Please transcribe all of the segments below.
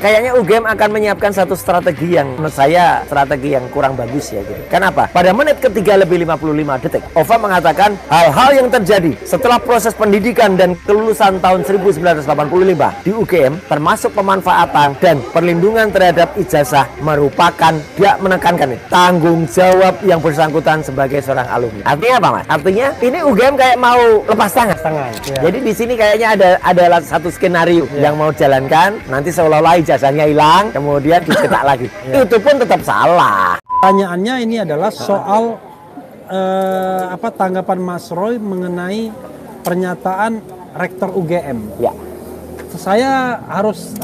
kayaknya UGM akan menyiapkan satu strategi yang menurut saya strategi yang kurang bagus ya gitu. Kenapa? Pada menit ketiga lebih 55 detik, OVA mengatakan hal-hal yang terjadi setelah proses pendidikan dan kelulusan tahun 1985 di UGM, termasuk pemanfaatan dan perlindungan terhadap ijazah, merupakan, dia menekankan tanggung jawab yang bersangkutan sebagai seorang alumni. Artinya apa, Mas? Artinya ini UGM kayak mau lepas tangan. Ya. Jadi di sini kayaknya ada satu skenario yang mau jalankan, nanti seolah-olah ijazahnya hilang, kemudian dicetak lagi. Itu pun tetap salah. Pertanyaannya ini adalah soal tanggapan Mas Roy mengenai pernyataan Rektor UGM. Ya. Saya harus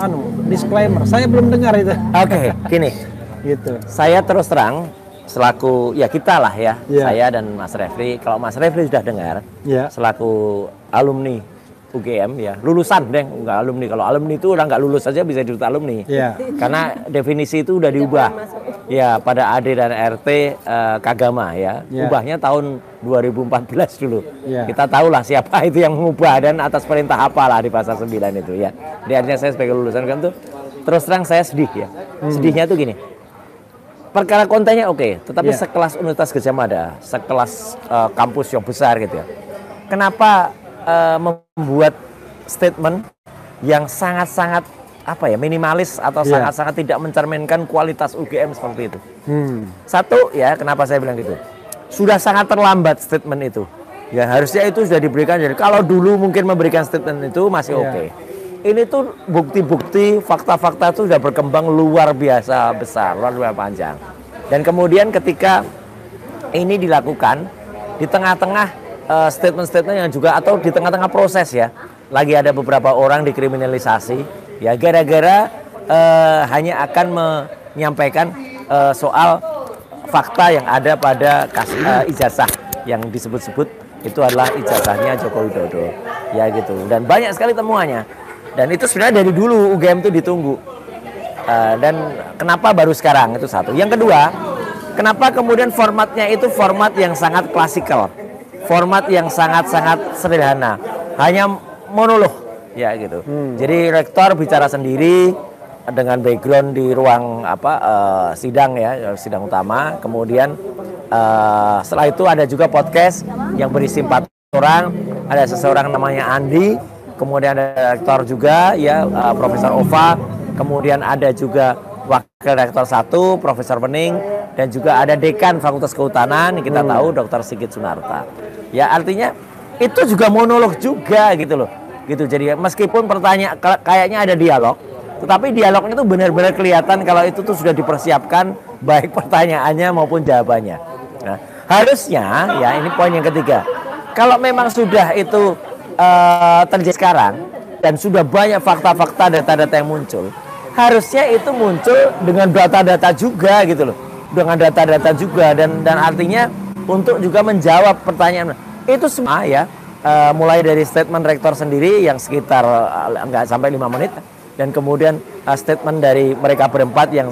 disclaimer, saya belum dengar itu. Oke, gini. Gitu. Saya terus terang selaku kita lah ya, saya dan Mas Refri. Kalau Mas Refri sudah dengar, selaku alumni UGM ya, lulusan deh, enggak alumni. Kalau alumni itu udah nggak lulus saja bisa disebut alumni. Karena definisi itu udah diubah. Ya, pada AD dan RT Kagama ya. Ubahnya tahun 2014 dulu. Kita tahulah siapa itu yang mengubah dan atas perintah apalah di pasal 9 itu ya. Di artinya saya sebagai lulusan kan tuh terus terang saya sedih ya. Sedihnya tuh gini. Perkara kontennya oke, tetapi sekelas Universitas Gadjah Mada, sekelas kampus yang besar gitu ya. Kenapa membuat statement yang sangat-sangat minimalis atau sangat-sangat tidak mencerminkan kualitas UGM seperti itu? Satu ya, kenapa saya bilang gitu? Sudah sangat terlambat statement itu. Ya harusnya itu sudah diberikan. Jadi kalau dulu mungkin memberikan statement itu masih oke. Ini tuh bukti-bukti, fakta-fakta itu sudah berkembang luar biasa besar, luar biasa panjang. Dan kemudian ketika ini dilakukan di tengah-tengah statement-statement yang juga atau di tengah-tengah proses ya, lagi ada beberapa orang dikriminalisasi ya gara-gara hanya akan menyampaikan soal fakta yang ada pada ijazah yang disebut-sebut itu adalah ijazahnya Joko Widodo ya gitu, dan banyak sekali temuannya, dan itu sebenarnya dari dulu UGM itu ditunggu dan kenapa baru sekarang, itu satu. Yang kedua, kenapa kemudian formatnya itu format yang sangat klasikal, format yang sangat-sangat sederhana, hanya monolog ya gitu. Jadi rektor bicara sendiri dengan background di ruang sidang ya, sidang utama. Kemudian setelah itu ada juga podcast yang berisi 4 orang, ada seseorang namanya Andi, kemudian ada rektor juga ya, Profesor Ova, kemudian ada juga Wakil Rektor 1, Profesor Wening, dan juga ada Dekan Fakultas Kehutanan yang kita tahu Dr. Sigit Sunarta. Ya artinya itu juga monolog juga gitu loh. Gitu. Jadi meskipun pertanyaan kayaknya ada dialog, tetapi dialognya itu benar-benar kelihatan kalau itu tuh sudah dipersiapkan baik pertanyaannya maupun jawabannya. Nah, harusnya ya ini poin yang ketiga. Kalau memang sudah itu terjadi sekarang dan sudah banyak fakta-fakta, data-data yang muncul, harusnya itu muncul dengan data-data juga gitu loh, dengan data-data juga dan artinya untuk juga menjawab pertanyaan itu semua ya, mulai dari statement rektor sendiri yang sekitar nggak sampai 5 menit, dan kemudian statement dari mereka berempat yang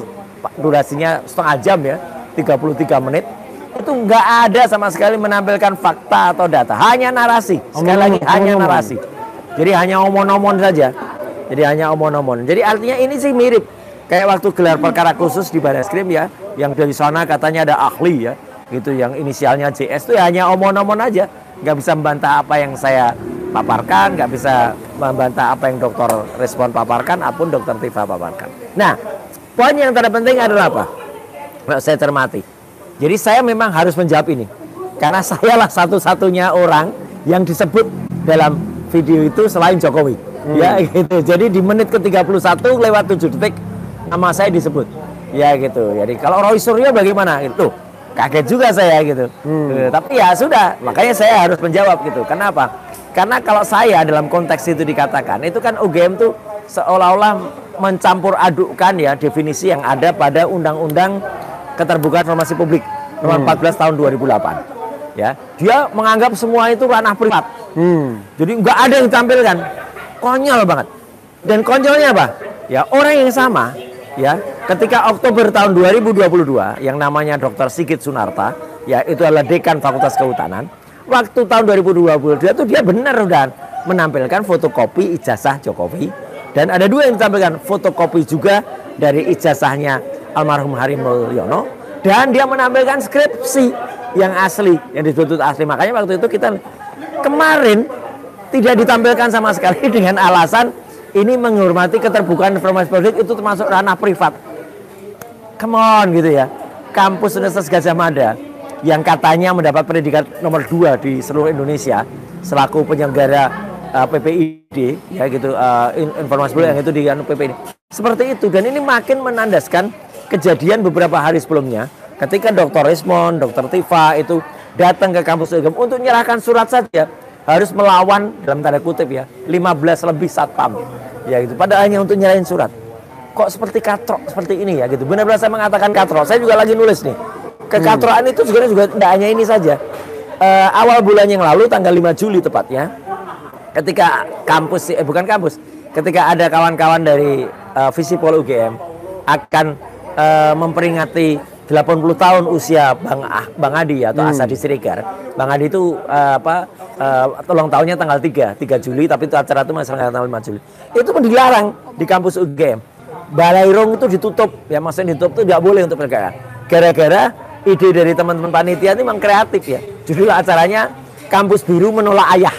durasinya setengah jam ya, 33 menit, itu nggak ada sama sekali menampilkan fakta atau data, hanya narasi. Sekali lagi hanya narasi. Jadi hanya omon-omon saja. Jadi hanya omon-omon. Jadi artinya ini sih mirip kayak waktu gelar perkara khusus di Barreskrim ya, yang dari sana katanya ada ahli ya, gitu, yang inisialnya JS itu ya hanya omon-omon aja, nggak bisa membantah apa yang saya paparkan, nggak bisa membantah apa yang Dokter Respon paparkan, apun Dokter Tifa paparkan. Nah, poin yang terpenting adalah apa? Nah, saya cermati. Jadi saya memang harus menjawab ini, karena sayalah satu-satunya orang yang disebut dalam video itu selain Jokowi. Ya gitu. Jadi di menit ke-31 lewat 7 detik nama saya disebut. Ya gitu. Jadi kalau Roy Suryo bagaimana? Itu kaget juga saya gitu. Tapi ya sudah, makanya saya harus menjawab gitu. Kenapa? Karena kalau saya dalam konteks itu dikatakan, itu kan UGM tuh seolah-olah mencampur adukkan ya definisi yang ada pada Undang-Undang Keterbukaan Informasi Publik nomor 14 tahun 2008. Ya, dia menganggap semua itu ranah privat. Jadi nggak ada yang ditampilkan. Konyol banget. Dan konyolnya apa? Ya, orang yang sama ya, ketika Oktober tahun 2022 yang namanya Dr. Sigit Sunarta, ya itu adalah Dekan Fakultas Kehutanan. Waktu tahun 2022 itu dia benar udah menampilkan fotokopi ijazah Jokowi Dan ada 2 yang ditampilkan, fotokopi juga dari ijazahnya almarhum Hari Mulyono, dan dia menampilkan skripsi yang asli, yang dituntut asli. Makanya waktu itu kita kemarin tidak ditampilkan sama sekali dengan alasan ini menghormati keterbukaan informasi publik, itu termasuk ranah privat. Come on gitu ya. Kampus Universitas Gadjah Mada yang katanya mendapat predikat nomor 2 di seluruh Indonesia selaku penyelenggara PPID ya gitu, informasi publik yang itu di PPID. Seperti itu, dan ini makin menandaskan kejadian beberapa hari sebelumnya ketika Dr. Rismon, Dr. Tifa itu datang ke kampus UGM untuk menyerahkan surat saja harus melawan dalam tanda kutip ya 15 lebih satpam ya gitu, padahal hanya untuk nyerahin surat. Kok seperti katrok seperti ini ya gitu. Benar-benar saya mengatakan katrok. Saya juga lagi nulis nih. Kekatrokan itu juga tidak hanya ini saja. Awal bulan yang lalu tanggal 5 Juli tepatnya, ketika kampus ketika ada kawan-kawan dari Visipol UGM akan memperingati 80 tahun usia Bang Adi atau Asadi Siregar. Bang Adi itu ulang tahunnya tanggal 3 Juli, tapi itu acara itu masih tanggal 5 Juli. Itu pun dilarang di kampus UGM. Balairung itu ditutup, ya maksudnya ditutup itu tidak boleh untuk mereka. Gara-gara ide dari teman-teman panitia ini memang kreatif ya. Judul acaranya Kampus Biru Menolak Ayah.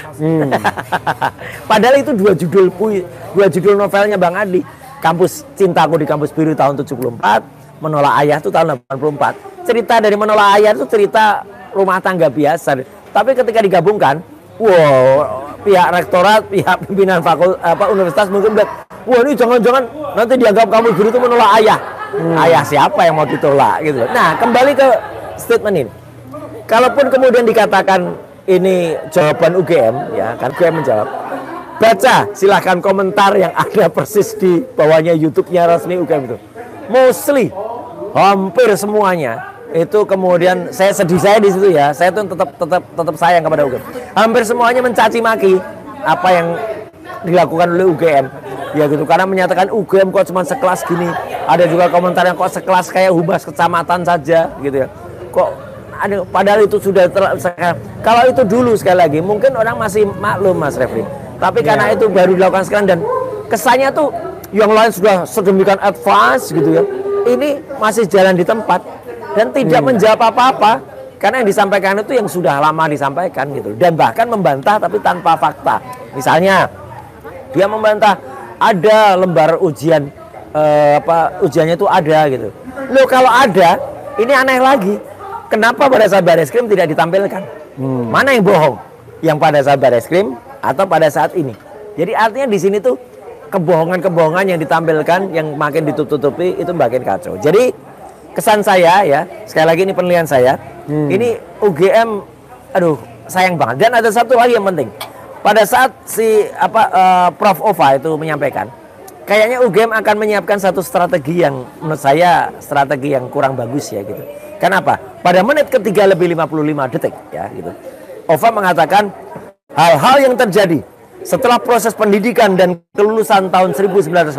Padahal itu dua judul novelnya Bang Adi. Kampus Cintaku di Kampus Biru tahun 74, Menolak Ayah itu tahun 84. Cerita dari Menolak Ayah itu cerita rumah tangga biasa. Tapi ketika digabungkan, wow, pihak rektorat, pihak pimpinan universitas mungkin bilang, wah ini jangan-jangan nanti dianggap Kampus Biru itu menolak ayah. Ayah siapa yang mau ditolak gitu. Nah, kembali ke statement ini. Kalaupun kemudian dikatakan ini jawaban UGM, ya kan UGM menjawab. Baca silahkan komentar yang ada persis di bawahnya YouTube-nya resmi UGM itu. Mostly, hampir semuanya itu kemudian saya di situ ya. Saya tuh tetap sayang kepada UGM. Hampir semuanya mencaci maki apa yang dilakukan oleh UGM. Ya gitu, karena menyatakan UGM kok cuma sekelas gini. Ada juga komentar yang kok sekelas kayak humas kecamatan saja gitu ya. Kok ada, padahal itu sudah kalau itu dulu sekali lagi mungkin orang masih maklum Mas Refri. Tapi karena itu baru dilakukan sekarang dan kesannya tuh yang lain sudah sedemikian advance gitu ya. Ini masih jalan di tempat dan tidak menjawab apa-apa karena yang disampaikan itu yang sudah lama disampaikan gitu. Dan bahkan membantah tapi tanpa fakta. Misalnya dia membantah ada lembar ujian ujiannya itu ada gitu. Loh kalau ada, ini aneh lagi. Kenapa pada saat Bareskrim tidak ditampilkan? Mana yang bohong? Yang pada saat Bareskrim atau pada saat ini? Jadi artinya di sini tuh kebohongan-kebohongan yang ditampilkan yang makin ditutupi itu makin kacau. Jadi kesan saya ya, sekali lagi ini penilaian saya. Ini UGM aduh sayang banget. Dan ada satu lagi yang penting. Pada saat Prof Ova itu menyampaikan, kayaknya UGM akan menyiapkan satu strategi yang menurut saya strategi yang kurang bagus ya gitu. Kenapa? Pada menit ketiga lebih 55 detik ya gitu. Ova mengatakan hal-hal yang terjadi setelah proses pendidikan dan kelulusan tahun 1985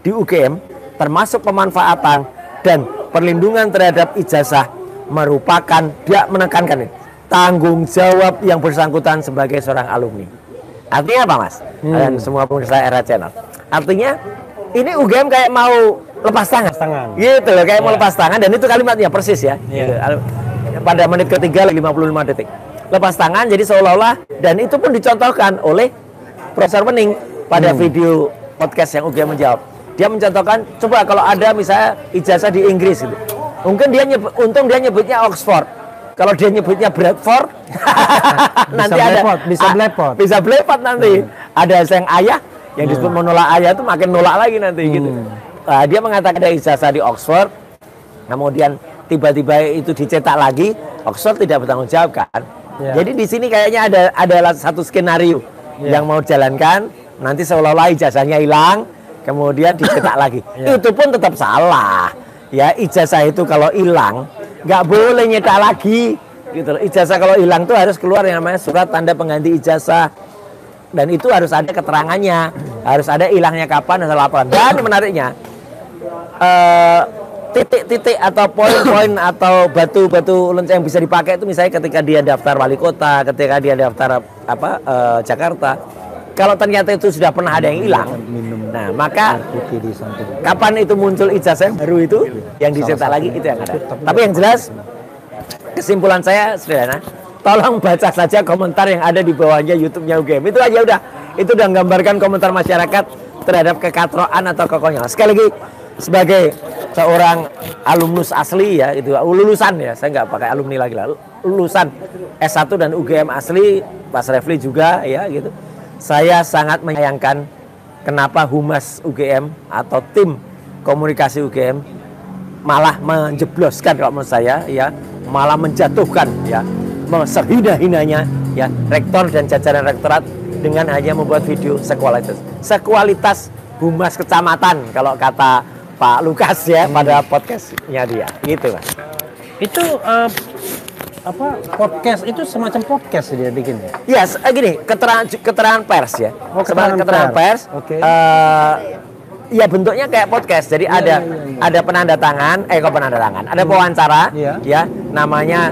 di UGM termasuk pemanfaatan dan perlindungan terhadap ijazah merupakan, dia menekankan ini, tanggung jawab yang bersangkutan sebagai seorang alumni. Artinya apa Mas? Dan semua pemirsa Era Channel. Artinya ini UGM kayak mau lepas tangan. Gitu loh, kayak mau lepas tangan dan itu kalimatnya persis ya. Gitu. Pada menit ketiga 55 detik. Lepas tangan jadi seolah-olah dan itu pun dicontohkan oleh Profesor Wening pada video podcast yang UGM menjawab. Dia mencontohkan coba kalau ada misalnya ijazah di Inggris gitu. Mungkin untung dia nyebutnya Oxford. Kalau dia nyebutnya Bradford, nanti bisa blepot nanti. Ada yang ayah yang disebut menolak ayah itu makin nolak lagi nanti gitu. Dia mengatakan ada ijazah di Oxford, kemudian tiba-tiba itu dicetak lagi, Oxford tidak bertanggung jawab kan. Jadi di sini kayaknya ada satu skenario yang mau jalankan, nanti seolah-olah ijazahnya hilang, kemudian dicetak lagi. Itu pun tetap salah. Ya ijazah itu kalau hilang nggak boleh nyetak lagi gitu. Ijazah kalau hilang tuh harus keluar yang namanya surat tanda pengganti ijazah dan itu harus ada keterangannya, harus ada hilangnya kapan dan laporan. Dan menariknya titik-titik atau poin-poin atau batu-batu yang bisa dipakai itu misalnya ketika dia daftar wali kota, ketika dia daftar Jakarta kalau ternyata itu sudah pernah ada yang hilang, nah maka kapan itu muncul ijazah yang baru itu yang dicetak lagi itu yang ada. Tapi yang jelas kesimpulan saya sederhana, tolong baca saja komentar yang ada di bawahnya YouTube-nya UGM. Itu aja udah. Itu udah menggambarkan komentar masyarakat terhadap kekatroan atau kekonyolan. Sekali lagi sebagai seorang alumnus asli ya, itu lulusan ya, saya nggak pakai alumni lagi lah, lulusan S1 dan UGM asli, Mas Refli juga ya gitu. Saya sangat menyayangkan kenapa Humas UGM atau tim komunikasi UGM malah menjebloskan kalau menurut saya ya, malah menjatuhkan ya, sehina-hinanya ya rektor dan jajaran rektorat dengan hanya membuat video sekualitas humas kecamatan kalau kata Pak Lukas ya pada podcastnya dia gitu Mas. Itu podcast itu semacam podcast dia bikin ya? Yes, gini, keterangan pers ya. Oh, keterangan pers. Oke. Ya bentuknya kayak podcast. Jadi ada penanda tangan, ada wawancara ya, namanya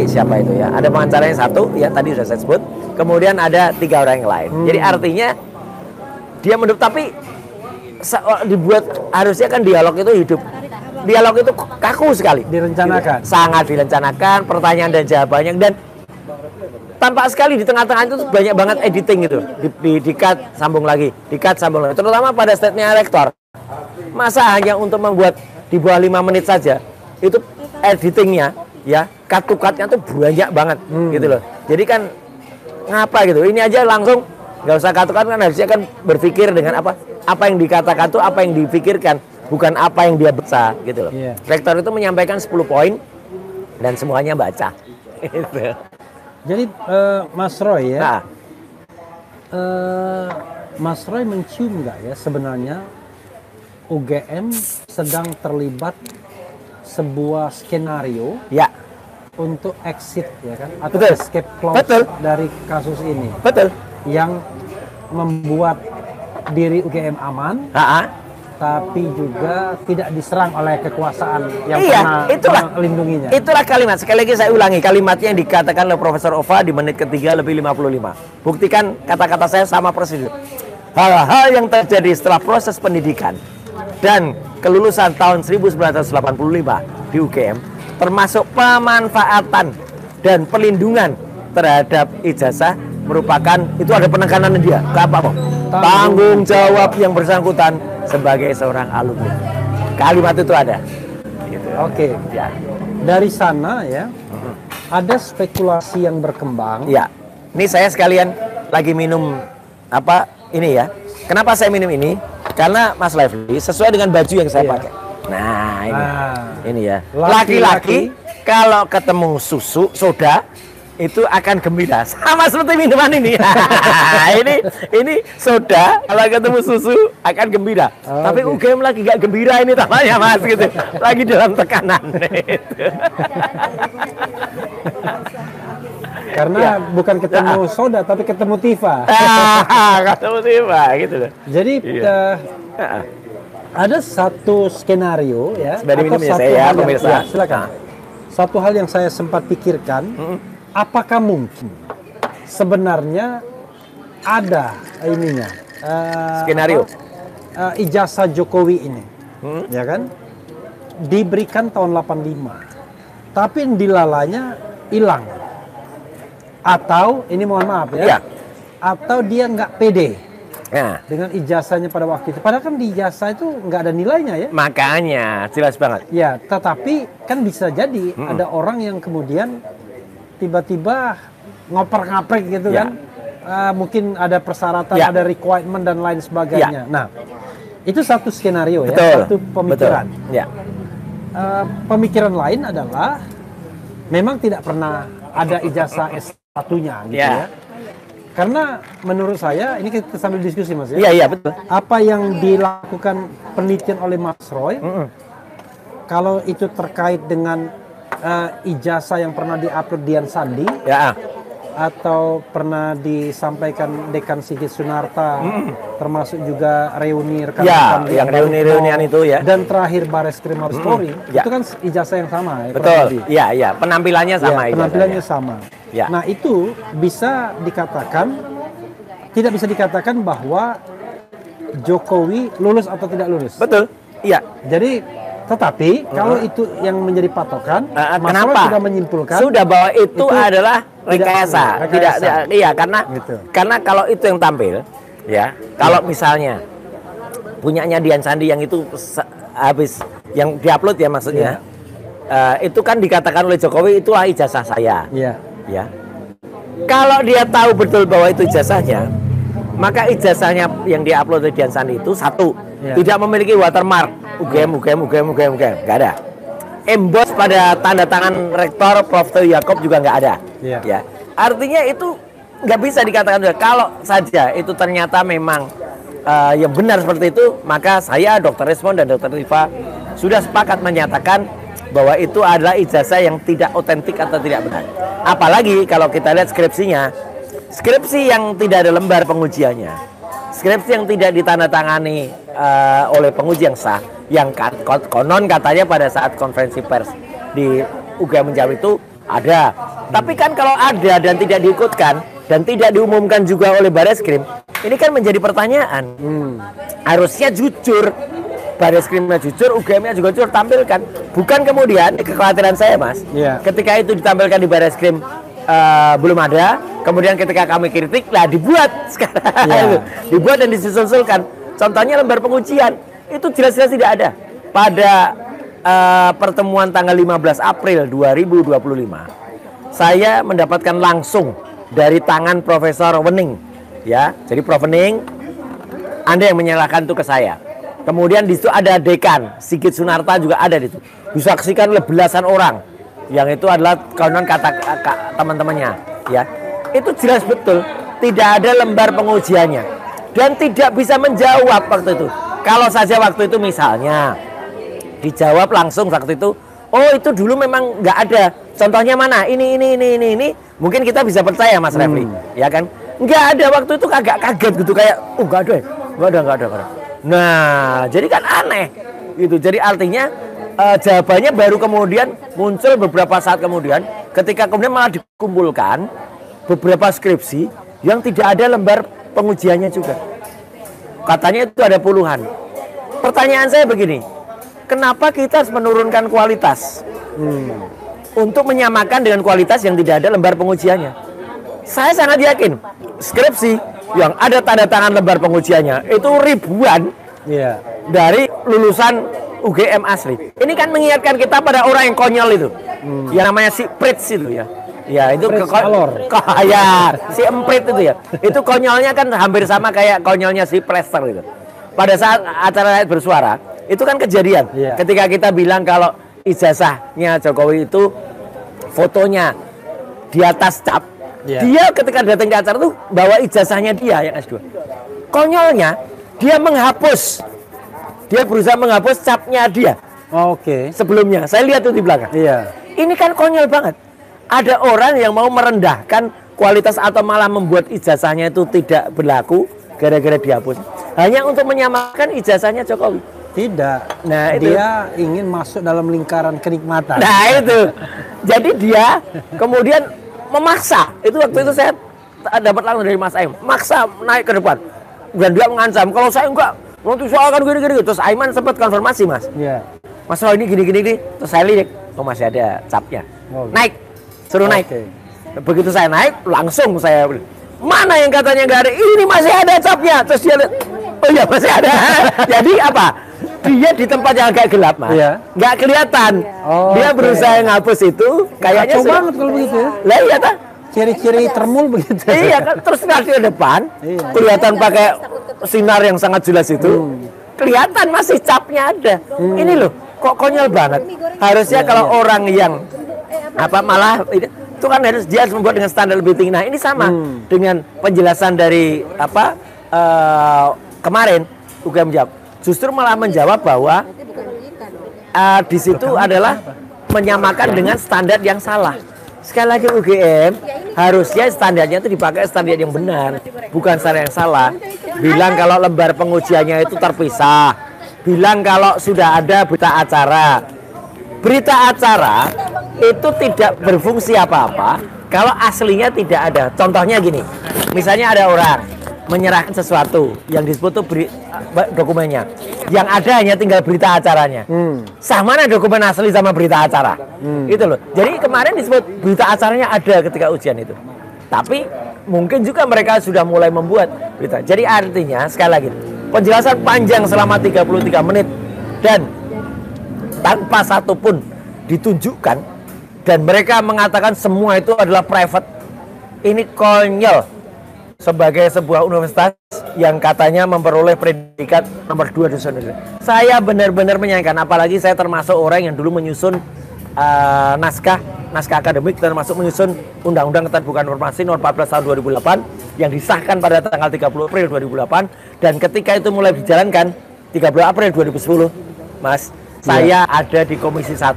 siapa itu ya? Ada wawancaranya satu ya, tadi sudah saya sebut. Kemudian ada 3 orang yang lain. Jadi artinya dia tapi dibuat harusnya kan dialog itu hidup. Dialog itu kaku sekali. Direncanakan. Sangat direncanakan, pertanyaan dan jawabannya, dan tampak sekali di tengah-tengah itu banyak banget editing gitu. Di-cut sambung lagi, di-cut sambung lagi. Terutama pada statementnya rektor. Masa hanya untuk membuat di bawah 5 menit saja, itu editingnya ya, cut-cut-nya tuh banyak banget gitu loh. Jadi kan ngapa gitu? Ini aja langsung nggak usah cut-cut, kan harusnya kan berpikir dengan apa yang dikatakan tuh apa yang dipikirkan, bukan apa yang dia baca gitu loh. Rektor itu menyampaikan 10 poin dan semuanya baca. Gitu. Jadi Mas Roy ya, Mas Roy mencium nggak ya sebenarnya UGM sedang terlibat sebuah skenario ya untuk exit ya kan, atau betul. Escape clause dari kasus ini. Betul. Yang membuat diri UGM aman, tapi juga tidak diserang oleh kekuasaan yang pernah melindunginya. Itulah kalimat, sekali lagi saya ulangi kalimatnya yang dikatakan oleh Profesor Ova di menit ketiga lebih 55. Buktikan kata-kata saya sama persis. Hal-hal yang terjadi setelah proses pendidikan dan kelulusan tahun 1985 di UGM, termasuk pemanfaatan dan perlindungan terhadap ijazah, merupakan itu ada penekanan dia ke apa tanggung jawab yang bersangkutan sebagai seorang alumni. Kalimat itu ada gitu. Oke. Ya. Dari sana ya ada spekulasi yang berkembang ya. Ini saya sekalian lagi minum ini ya. Kenapa saya minum ini? Karena Mas Lively sesuai dengan baju yang saya pakai. Nah ini ya, laki-laki kalau ketemu susu soda itu akan gembira, sama seperti minuman ini. ini soda kalau ketemu susu akan gembira. Tapi UGM lagi gak gembira ini namanya Mas gitu. Lagi dalam tekanan. Karena bukan ketemu soda tapi ketemu Tifa. Ketemu Tifa gitu loh. Jadi ada satu skenario ya. Dari minumnya saya pemirsa. Silakan. Satu hal yang saya sempat pikirkan. Apakah mungkin sebenarnya ada ininya skenario ijazah Jokowi ini, ya kan, diberikan tahun 85, tapi dilalanya hilang, atau ini mohon maaf ya, atau dia nggak pede dengan ijazahnya pada waktu itu. Padahal kan di ijazah itu nggak ada nilainya ya. Makanya jelas banget. Ya, tetapi kan bisa jadi ada orang yang kemudian tiba-tiba ngoper-ngaprek gitu kan, mungkin ada persyaratan, ada requirement dan lain sebagainya. Nah, itu satu skenario ya, satu pemikiran. Pemikiran lain adalah memang tidak pernah ada ijazah S1-nya gitu ya. Karena menurut saya, ini kita sambil diskusi Mas ya. Iya, betul. Apa yang dilakukan penelitian oleh Mas Roy, kalau itu terkait dengan ijazah yang pernah diupload Dian Sandi atau pernah disampaikan Dekan Sigit Sunarta, termasuk juga reuni rekan-rekan yang reunian itu ya, dan terakhir Bareskrim Mabes Polri, itu kan ijazah yang sama ya. Betul. Iya, penampilannya sama. Penampilannya sama. Nah, itu bisa dikatakan tidak bisa dikatakan bahwa Jokowi lulus atau tidak lulus. Betul. Iya. Jadi tetapi kalau itu yang menjadi patokan, kenapa? Sudah menyimpulkan sudah bahwa itu adalah rekayasa. Tidak, iya karena kalau itu yang tampil, ya. Kalau misalnya punyanya Dian Sandi yang itu habis yang diupload ya maksudnya, itu kan dikatakan oleh Jokowi itulah ijazah saya. Iya. Ya. Kalau dia tahu betul bahwa itu ijazahnya, maka ijazahnya yang diupload oleh Dian Sandi itu satu, tidak memiliki watermark. UGM, nggak ada. Emboss pada tanda tangan rektor Prof. Teuku Yakob juga nggak ada. Ya, artinya itu nggak bisa dikatakan. Kalau saja itu ternyata memang yang benar seperti itu, maka saya, Dr. Resmond dan Dr. Rifa sudah sepakat menyatakan bahwa itu adalah ijazah yang tidak otentik atau tidak benar. Apalagi kalau kita lihat skripsinya, skripsi yang tidak ada lembar pengujiannya, skripsi yang tidak ditandatangani oleh penguji yang sah, yang konon katanya pada saat konferensi pers di UGM Jawa itu ada. Tapi kan kalau ada dan tidak diikutkan dan tidak diumumkan juga oleh Bareskrim, ini kan menjadi pertanyaan. Harusnya jujur, Bareskrimnya jujur, UGM-nya juga jujur, tampilkan. Bukan kemudian kekhawatiran saya, Mas, ketika itu ditampilkan di Bareskrim belum ada, kemudian ketika kami kritik lah dibuat sekarang, dibuat dan disusul-sulkan. Contohnya lembar pengujian itu jelas-jelas tidak ada. Pada pertemuan tanggal 15 April 2025, saya mendapatkan langsung dari tangan Profesor Wening, ya. Jadi Prof Wening, Anda yang menyerahkan itu ke saya. Kemudian di situ ada dekan Sigit Sunarta juga ada di situ. Disaksikan oleh belasan orang. Yang itu adalah konon kata teman-temannya, ya. Itu jelas betul tidak ada lembar pengujiannya dan tidak bisa menjawab waktu itu. Kalau saja waktu itu misalnya dijawab langsung waktu itu, oh itu dulu memang nggak ada. Contohnya mana? Ini. Mungkin kita bisa percaya, Mas Refli, ya kan? Nggak ada waktu itu, agak kaget gitu kayak, oh nggak ada. Nah, jadi kan aneh, gitu. Jadi artinya jawabannya baru kemudian muncul beberapa saat kemudian, ketika kemudian malah dikumpulkan beberapa skripsi yang tidak ada lembar pengujiannya juga. Katanya itu ada puluhan. Pertanyaan saya begini, kenapa kita harus menurunkan kualitas untuk menyamakan dengan kualitas yang tidak ada lembar pengujiannya? Saya sangat yakin skripsi yang ada tanda tangan lembar pengujiannya itu ribuan dari lulusan UGM asli. Ini kan mengingatkan kita pada orang yang konyol itu, yang namanya si Pritz itu ya. Ya itu si Emprit itu ya. Itu konyolnya kan hampir sama kayak konyolnya si Plester itu. Pada saat acara rakyat bersuara, itu kan kejadian. Ketika kita bilang kalau ijazahnya Jokowi itu fotonya di atas cap, dia ketika datang ke acara itu bawa ijazahnya dia yang S2. Konyolnya dia menghapus. Dia berusaha menghapus capnya dia. Sebelumnya, saya lihat itu di belakang. Ini kan konyol banget. Ada orang yang mau merendahkan kualitas atau malah membuat ijazahnya itu tidak berlaku gara-gara dihapus. Hanya untuk menyamakan ijazahnya Jokowi. Tidak. Nah, dia ingin masuk dalam lingkaran kenikmatan. Nah, itu. Jadi dia kemudian memaksa. Itu waktu itu saya dapat langsung dari Mas Aim. Maksa naik ke depan. Dan dia mengancam, kalau saya enggak, nanti soalkan gini-gini. Terus Aiman sempat konfirmasi, Mas. Mas Roy ini gini-gini. Terus saya lirik, oh masih ada capnya. Naik. Suruh naik. Begitu saya naik, langsung saya mana yang katanya nggak ada, ini masih ada capnya. Terus dia lihat, oh iya masih ada. Jadi apa? Dia di tempat yang agak gelap, Mas. Nggak kelihatan. Dia berusaha ngapus itu, kayaknya kacau banget kalau begitu ya. Lah iya tak? Ciri-ciri termul begitu. Iya kan, terus nanti ke depan kelihatan pakai sinar yang sangat jelas itu. Kelihatan masih capnya ada. Ini loh, kok konyol banget. Harusnya kalau orang yang malah itu kan harus dia harus membuat dengan standar lebih tinggi. Nah ini sama dengan penjelasan dari kemarin UGM jawab, justru malah menjawab bahwa di situ adalah menyamakan dengan standar yang salah. Sekali lagi UGM harusnya standarnya itu dipakai standar yang benar, bukan standar yang salah. Bilang kalau lembar pengujiannya itu terpisah, bilang kalau sudah ada berita acara. Berita acara itu tidak berfungsi apa-apa kalau aslinya tidak ada. Contohnya gini, misalnya ada orang menyerahkan sesuatu yang disebut tuh dokumennya. Yang ada hanya tinggal berita acaranya. Sah mana dokumen asli sama berita acara? Itu loh. Jadi kemarin disebut berita acaranya ada ketika ujian itu. Tapi mungkin juga mereka sudah mulai membuat berita. Jadi artinya sekali lagi penjelasan panjang selama 33 menit dan tanpa satupun ditunjukkan dan mereka mengatakan semua itu adalah private. Ini konyol sebagai sebuah universitas yang katanya memperoleh predikat nomor 2 di seluruh negeri. Saya benar-benar menyayangkan, apalagi saya termasuk orang yang dulu menyusun naskah akademik, termasuk menyusun Undang-Undang Keterbukaan Informasi nomor 14 tahun 2008 yang disahkan pada tanggal 30 April 2008 dan ketika itu mulai dijalankan 30 April 2010, Mas, saya ada di Komisi 1,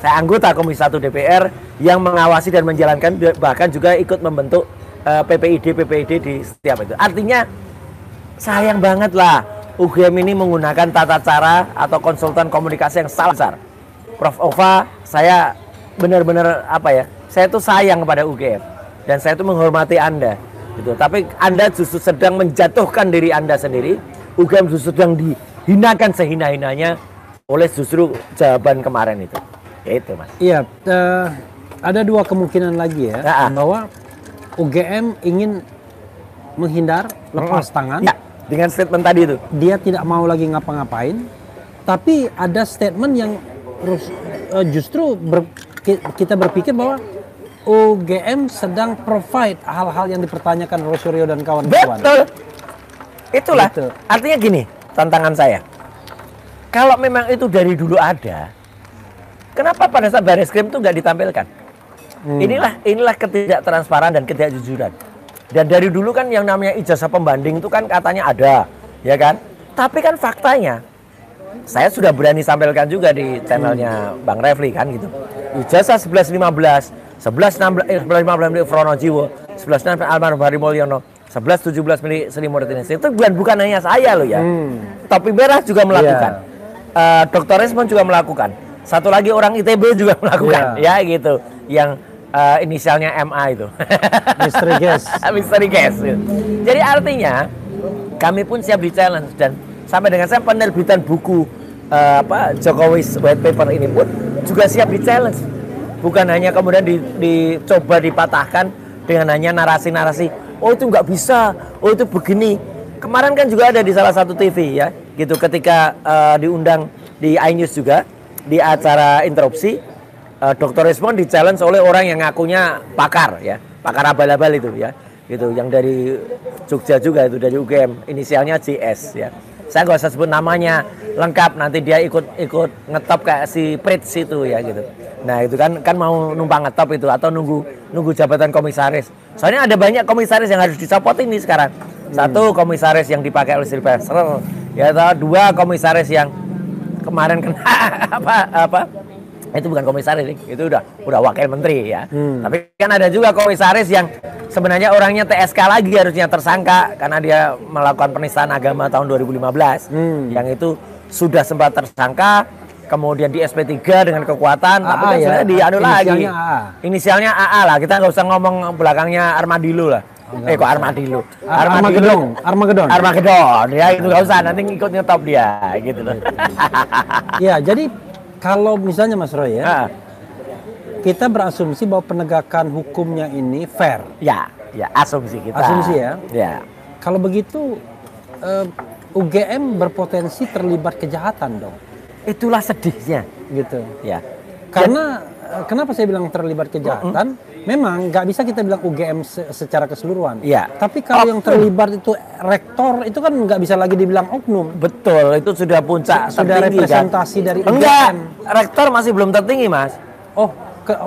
saya anggota Komisi 1 DPR yang mengawasi dan menjalankan, bahkan juga ikut membentuk PPID di setiap itu. Artinya sayang banget lah UGM ini menggunakan tata cara atau konsultan komunikasi yang salah besar. Prof. Ova, saya benar-benar saya tuh sayang kepada UGM dan saya tuh menghormati Anda gitu. Tapi Anda justru sedang menjatuhkan diri Anda sendiri. UGM justru sedang dihinakan sehina-hinanya oleh justru jawaban kemarin itu. Ya itu, Mas. Iya, ada dua kemungkinan lagi ya, bahwa UGM ingin menghindar, lepas tangan. Ya, dengan statement tadi itu. Dia tidak mau lagi ngapa-ngapain, tapi ada statement yang justru kita berpikir bahwa UGM sedang provide hal-hal yang dipertanyakan Rosario dan kawan-kawan. Betul. Itulah. Betul. Artinya gini, tantangan saya. Kalau memang itu dari dulu ada, kenapa pada saat Bareskrim itu nggak ditampilkan? Inilah ketidaktransparan dan ketidakjujuran. Dan dari dulu kan yang namanya ijazah pembanding itu kan katanya ada, ya kan? Tapi kan faktanya, saya sudah berani sampaikan juga di channelnya Bang Refli kan gitu. Ijazah 1115, 1115 milik Fronojiwo, 1116 almarhum Hari Mulyono, 1117 milik Sri Murtinisi. Itu bukan hanya saya loh ya. Topi Merah juga melakukan. Dr. Resmond juga melakukan. Satu lagi orang ITB juga melakukan, ya gitu. Yang inisialnya MA itu. Mystery guest. Mystery guest. Jadi artinya kami pun siap di challenge dan sampai dengan saya penerbitan buku Jokowi's white paper ini pun juga siap di challenge. Bukan hanya kemudian dicoba dipatahkan dengan hanya narasi-narasi. Oh itu nggak bisa. Oh itu begini. Kemarin kan juga ada di salah satu TV ya, gitu ketika diundang di iNews juga di acara interupsi. Dr. Resmond di-challenge oleh orang yang ngakunya pakar ya, pakar abal-abal itu ya, gitu, yang dari Jogja juga itu dari UGM, inisialnya JS ya. Saya nggak usah sebut namanya lengkap, nanti dia ikut ngetop kayak si Prits itu ya gitu. Nah itu kan mau numpang ngetop itu atau nunggu jabatan komisaris. Soalnya ada banyak komisaris yang harus dicopot ini sekarang. Satu komisaris yang dipakai oleh Sylvester, ya dua komisaris yang kemarin kena itu bukan komisaris, itu udah wakil menteri ya. Tapi kan ada juga komisaris yang sebenarnya orangnya TSK lagi, harusnya tersangka karena dia melakukan penistaan agama tahun 2015. Yang itu sudah sempat tersangka, kemudian di SP3 dengan kekuatan, tapi kan sudah dianu lagi. Inisialnya AA lah, kita nggak usah ngomong belakangnya Armadillo lah. Kok Armadillo? Armageddon. Ya itu nggak usah, nanti ngikut nyetop dia gitu loh. Ya, jadi kalau misalnya Mas Roy ya, kita berasumsi bahwa penegakan hukumnya ini fair. Ya asumsi kita. Asumsi ya. Ya. Kalau begitu UGM berpotensi terlibat kejahatan dong. Itulah sedihnya. Gitu. Ya. Karena kenapa saya bilang terlibat kejahatan? Memang nggak bisa kita bilang UGM secara keseluruhan. Ya. Tapi kalau yang terlibat itu rektor, itu kan nggak bisa lagi dibilang oknum. Betul, itu sudah puncak. Sudah representasi kan? Dari UGM. Enggak, rektor masih belum tertinggi, Mas. Oh,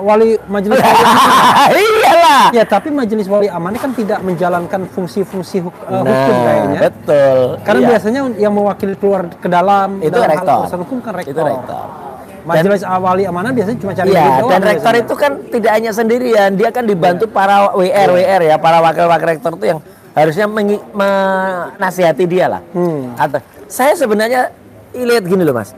wali majelis wali amanah. Iyalah. Ya, tapi majelis wali amanah kan tidak menjalankan fungsi-fungsi hukum kayaknya. Betul. Karena biasanya yang mewakili keluar ke dalam itu rektor. Hal hukum kan rektor. Itu rektor. Majelis wali amanah biasanya cuma cari duit doang. Dan rektor itu kan tidak hanya sendirian, dia kan dibantu para WR ya, para wakil-wakil rektor itu yang harusnya menasihati dia lah. Saya sebenarnya lihat gini loh Mas,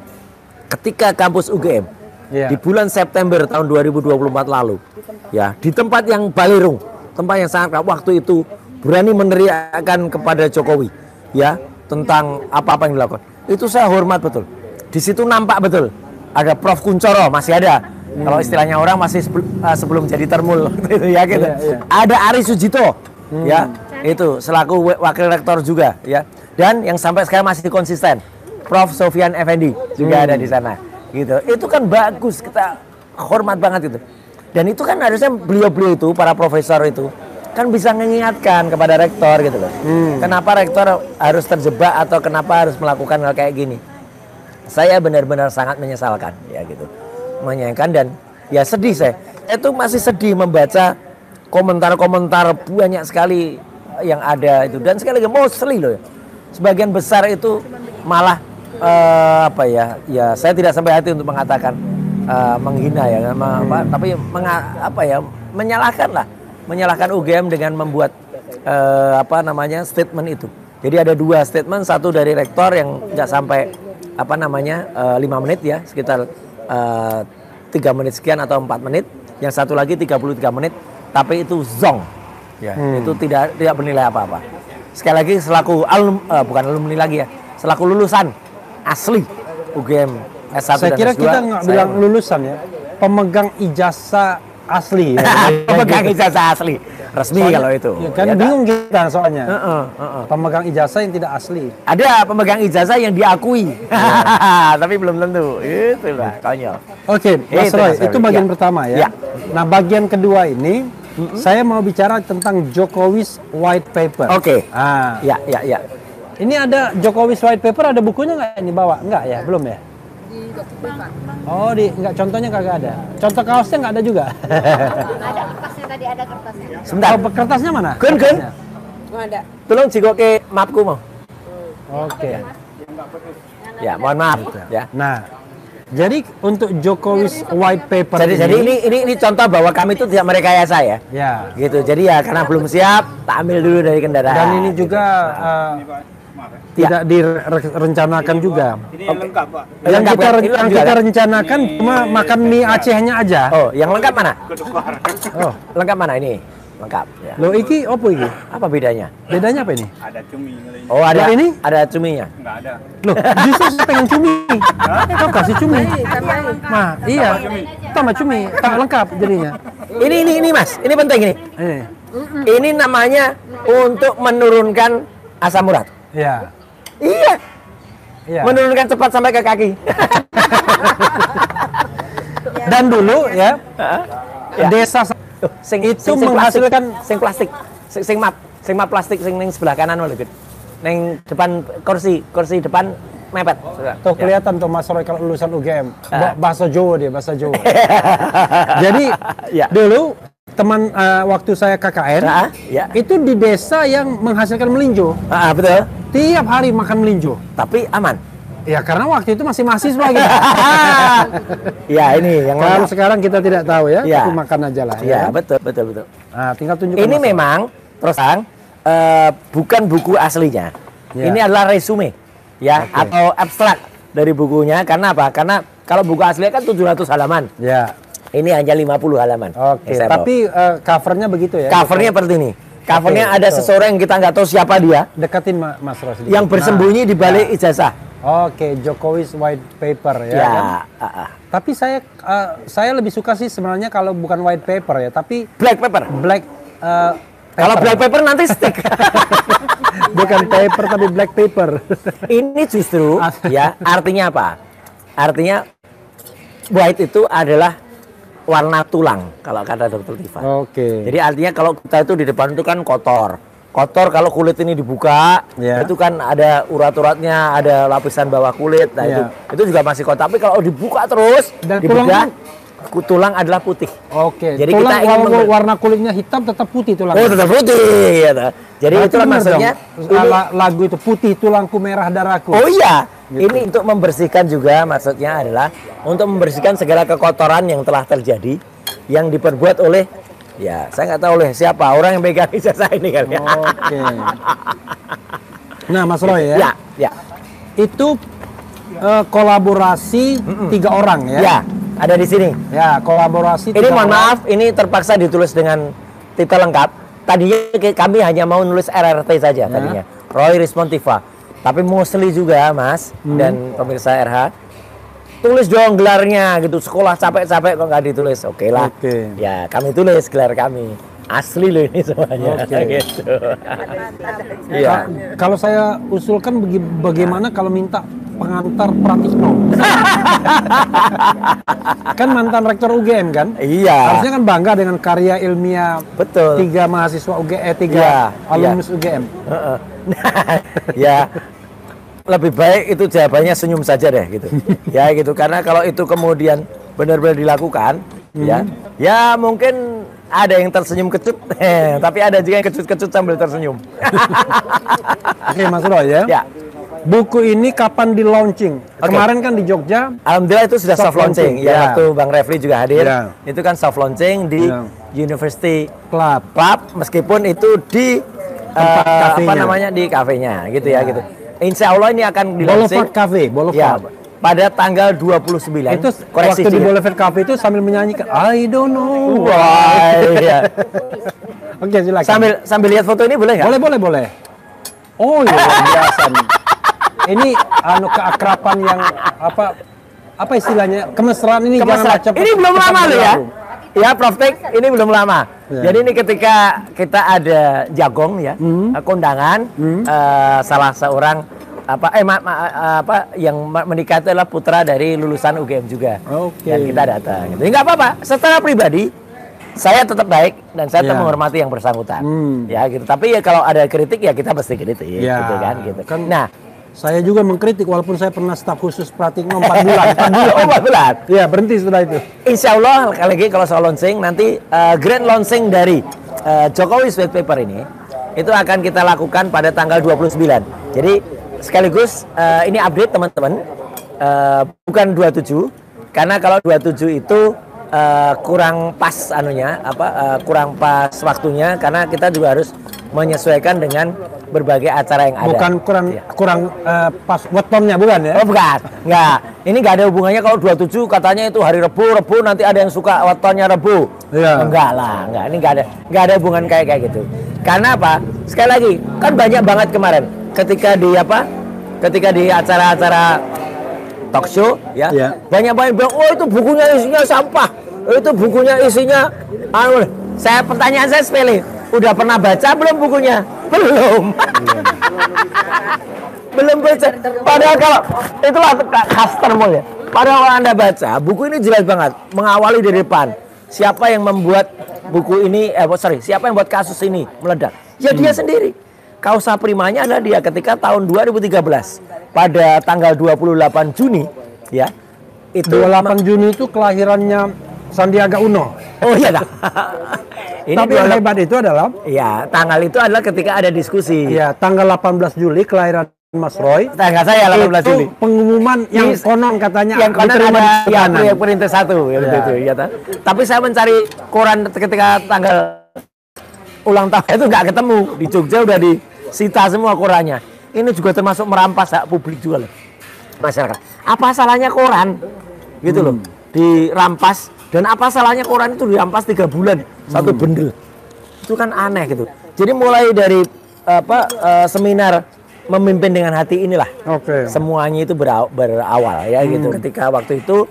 ketika kampus UGM di bulan September tahun 2024 lalu, ya di tempat yang Balerung, tempat yang sangat waktu itu berani meneriakkan kepada Jokowi ya tentang apa-apa yang dilakukan. Itu saya hormat betul. Di situ nampak betul ada Prof Kuncoro masih ada. Kalau istilahnya orang masih sebelum jadi termul ya gitu. Ada Ari Sujito ya itu selaku wakil rektor juga ya. Dan yang sampai sekarang masih konsisten Prof Sofyan Effendi juga ada di sana gitu. Itu kan bagus, kita hormat banget itu. Dan itu kan harusnya beliau-beliau itu, para profesor itu kan bisa mengingatkan kepada rektor gitu loh. Kenapa rektor harus terjebak atau kenapa harus melakukan hal kayak gini? Saya benar-benar sangat menyesalkan ya gitu. Menyayangkan dan ya sedih saya. Itu masih sedih membaca komentar-komentar banyak sekali yang ada itu. Dan sekali lagi mostly loh ya. Sebagian besar itu malah ya saya tidak sampai hati untuk mengatakan menghina ya, tapi menyalahkan UGM dengan membuat statement itu. Jadi ada dua statement, satu dari rektor yang nggak sampai 5 menit ya, sekitar 3 menit sekian atau 4 menit, yang satu lagi 33 menit, tapi itu zong, ya, itu tidak bernilai apa-apa. Sekali lagi selaku bukan alumni lagi ya, selaku lulusan asli UGM S1 saya kira dan S2, kita nggak bilang lulusan ya, pemegang ijazah asli. Ya. Pemegang ijazah asli, resmi soalnya, kalau itu. Ya kan ya, bingung kita soalnya. Pemegang ijazah yang tidak asli. Ada pemegang ijazah yang diakui, tapi belum tentu. Itulah konyol. Oke, Mas Roy, itu bagian pertama ya. Nah, bagian kedua ini saya mau bicara tentang Jokowi's White Paper. Oke. Ya. Ini ada Jokowi's White Paper, ada bukunya nggak ini bawa? Nggak ya, belum ya? Oh, nggak, contohnya kagak ada. Contoh kaosnya nggak ada juga. Ada kertasnya tadi, ada kertasnya. Sebentar. Oh, kertasnya mana? Kun. Oh, ada. Tolong jikoke mapku mau. Oke. Ya, mohon maaf ya. Nah, jadi untuk Jokowi's White Paper jadi ini contoh bahwa kami itu tidak merekayasa ya. Ya. Gitu. Jadi ya karena belum siap, tak ambil dulu dari kendaraan. Dan ini juga tidak direncanakan juga. Ini yang lengkap, Pak. Yang kita rencanakan cuma makan mie Acehnya aja. Oh, yang lengkap mana? Oh, Lengkap mana ini? Lengkap. Ya. lo iki apa iki? Apa bedanya? Bedanya apa ini? Ada cumi. Oh, ada ini? Ada cuminya. Enggak ada. Loh, justru saya pengen cumi. Kau kasih cumi. Nah, iya. Tambah cumi, tak lengkap jadinya. Ini Mas, ini penting ini. Ini namanya untuk menurunkan asam urat. Iya. Iya. Menurunkan cepat sampai ke kaki. Dan dulu ya, desa itu menghasilkan plastik, sing map plastik sing ning sebelah kanan lho, Gitu. Ning depan kursi depan mepet. Tuh kelihatan tuh Mas Roy kalau lulusan UGM. Bahasa Jawa dia, bahasa Jawa. Jadi dulu teman waktu saya KKN itu di desa yang menghasilkan melinjo. Betul. Tiap hari makan melinjo. Tapi aman. Ya karena waktu itu masih mahasiswa gitu. Ya ini yang kalau sekarang kita tidak tahu ya, tapi makan aja lah. Ya, betul. Nah, tinggal tunjukkan. Ini memang terus terang bukan buku aslinya. Ini adalah resume ya atau abstrak dari bukunya. Karena apa? Karena kalau buku aslinya kan 700 halaman. Ya. Ini hanya 50 halaman. Oke. Tapi covernya begitu ya. Covernya seperti ini. Covernya ada seseorang yang kita nggak tahu siapa dia. Dekatin Mas Rosli. Yang bersembunyi di balik ijazah. Oke, Jokowi's White Paper ya. Kan? Tapi saya lebih suka sih sebenarnya kalau bukan white paper ya, tapi black paper. Kalau black paper nanti stick. Bukan paper tapi black paper. Ini justru ya artinya apa? Artinya white itu adalah warna tulang kalau kata Dr. Tifa. Oke. Jadi artinya kalau kita itu di depan itu kan kotor. Kotor kalau kulit ini dibuka, itu kan ada urat-uratnya, ada lapisan bawah kulit. Nah itu juga masih kotor. Tapi kalau dibuka terus, dan dibedah, tulang adalah putih. Oke. Jadi tulang kita ingin warna kulitnya hitam tetap putih tulang. Oh, tetap putih. Ya, jadi itulah maksudnya. Lagu itu putih tulangku merah darahku. Oh iya. Gitu. Ini untuk membersihkan juga, maksudnya adalah untuk membersihkan segala kekotoran yang telah terjadi, yang diperbuat oleh, ya saya nggak tahu oleh siapa, orang yang pegang ijazah ini kan. Oke. Nah Mas Roy ya. Itu kolaborasi 3 orang ya. Ya, ada di sini. Ya, kolaborasi. Ini mohon maaf, ini terpaksa ditulis dengan titel lengkap. tadinya kami hanya mau nulis RRT saja tadinya, Roy Rismontiva. Tapi mostly juga Mas dan pemirsa RH, tulis dong gelarnya gitu. Sekolah capek-capek kok nggak ditulis. Oke lah. Ya kami tulis gelar kami. Asli loh ini semuanya. Gitu. Ya. Kalau saya usulkan bagaimana kalau minta pengantar Pratikno? Kan mantan rektor UGM kan? Iya. Harusnya kan bangga dengan karya ilmiah. Betul. 3 mahasiswa UGM, 3 alumnus UGM. Ya. Lebih baik itu jawabannya senyum saja deh gitu. Ya gitu, karena kalau itu kemudian benar-benar dilakukan, ya mungkin ada yang tersenyum kecut, tapi ada juga yang kecut-kecut sambil tersenyum. Oke, Mas Roy ya. Buku ini kapan di launching? Kemarin kan di Jogja. Alhamdulillah itu sudah soft launching. Ya, waktu Bang Refli juga hadir. Itu kan soft launching di University Club, meskipun itu di apa namanya, di kafenya gitu ya gitu. Insya Allah ini akan di Boulevard Cafe, Boulevard. Ya, pada tanggal 29. Itu waktu di Boulevard Cafe itu sambil menyanyikan I don't know why. Oke, silakan. Sambil lihat foto ini boleh nggak? Boleh. Oh iya, biasa nih. Ini keakraban yang apa istilahnya, kemesraan ini jangan cepat. Ini belum lama loh ya. Ya, Prof Tek, ini belum lama. Jadi ini ketika kita ada jagong ya, kondangan, salah seorang yang menikah itu adalah putra dari lulusan UGM juga. Dan kita datang. Gitu. Nggak apa-apa. Secara pribadi, saya tetap baik dan saya tetap menghormati yang bersangkutan. Ya gitu. Tapi ya kalau ada kritik ya kita pasti kritik, gitu kan. Gitu. Nah, saya juga mengkritik walaupun saya pernah staf khusus Pratikno 4 bulan. 4 bulan. Iya, berhenti setelah itu. Insya Allah lagi kalau soal launching nanti grand launching dari Jokowi White Paper ini itu akan kita lakukan pada tanggal 29. Jadi sekaligus ini update teman-teman, bukan 27 karena kalau 27 itu kurang pas kurang pas waktunya karena kita juga harus menyesuaikan dengan berbagai acara yang ada. Bukan kurang pas wetonnya, bukan ya? Oh bukan, enggak. Ini nggak ada hubungannya kalau 27 katanya itu hari Rebu nanti ada yang suka wetonnya Rebu. Enggak lah, enggak. Ini nggak ada hubungan kayak gitu. Karena apa? Sekali lagi, kan banyak banget kemarin ketika di acara-acara talk show banyak bilang, oh itu bukunya isinya sampah, itu bukunya isinya pertanyaan saya sepele, udah pernah baca belum bukunya? Belum. Belum baca. Padahal kalau itulah khas termul ya. Padahal kalau Anda baca, buku ini jelas banget mengawali dari depan. Siapa yang membuat buku ini siapa yang buat kasus ini meledak? Ya dia sendiri. Kausa primanya adalah dia ketika tahun 2013 pada tanggal 28 Juni ya. Itu 28 Juni itu kelahirannya Sandiaga Uno. Oh iya dah. Tapi yang hebat itu adalah tanggal itu adalah ketika ada diskusi. Ya, tanggal 18 Juli kelahiran Mas Roy. Tanggal saya 18 Juli. Pengumuman yang konon katanya yang konon ada perintis 1 ya. Tapi saya mencari koran ketika tanggal ulang tahun itu nggak ketemu. Di Jogja udah disita semua korannya. Ini juga termasuk merampas hak publik juga loh. Masyarakat. Apa salahnya koran? Gitu loh. Dirampas. Dan apa salahnya koran itu dirampas 3 bulan satu bendel? Itu kan aneh gitu. Jadi mulai dari seminar memimpin dengan hati inilah. Semuanya itu berawal ya gitu. Ketika waktu itu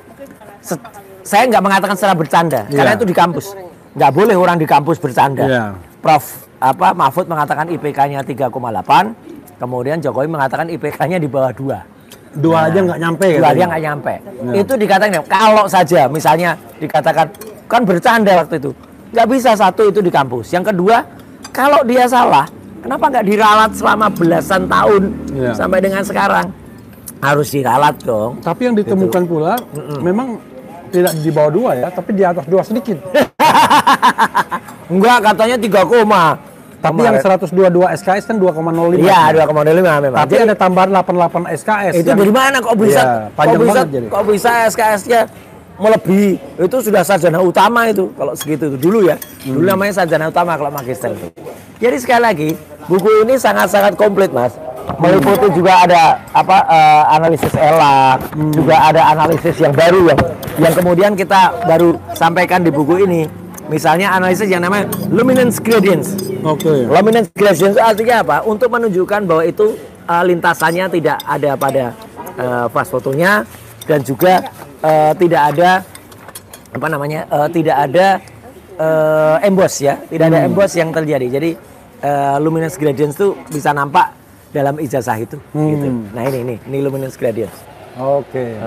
saya nggak mengatakan secara bercanda karena itu di kampus. Nggak boleh orang di kampus bercanda. Prof Mahfud mengatakan IPK-nya 3,8, kemudian Jokowi mengatakan IPK-nya di bawah 2. Dua aja nggak nyampe. Dua aja nggak nyampe. Itu dikatakan kalau saja misalnya dikatakan kan bercanda waktu itu, nggak bisa satu itu di kampus. Yang kedua, kalau dia salah, kenapa nggak diralat selama belasan tahun sampai dengan sekarang? Harus diralat dong. Tapi yang ditemukan pula, memang tidak di bawah 2 ya, tapi di atas 2 sedikit. Enggak, katanya 3, tapi yang 122 SKS kan 2,05. Iya, 2,05 memang. Tapi ada tambahan 88 SKS. Itu dari mana kok bisa? Kok bisa SKS-nya melebihi? Itu sudah sarjana utama itu kalau segitu itu dulu ya. Dulu namanya sarjana utama kalau magister itu. Jadi sekali lagi, buku ini sangat-sangat komplit, Mas. Meliputi juga ada analisis ELA, juga ada analisis yang baru yang kemudian kita baru sampaikan di buku ini. Misalnya analisis yang namanya luminance gradients. Oke. Luminance gradient itu artinya apa? Untuk menunjukkan bahwa itu lintasannya tidak ada pada flash fotonya dan juga tidak ada apa namanya? Tidak ada emboss ya, tidak ada emboss yang terjadi. Jadi luminance gradient itu bisa nampak dalam ijazah itu. Gitu. Nah ini luminance gradient. Oke.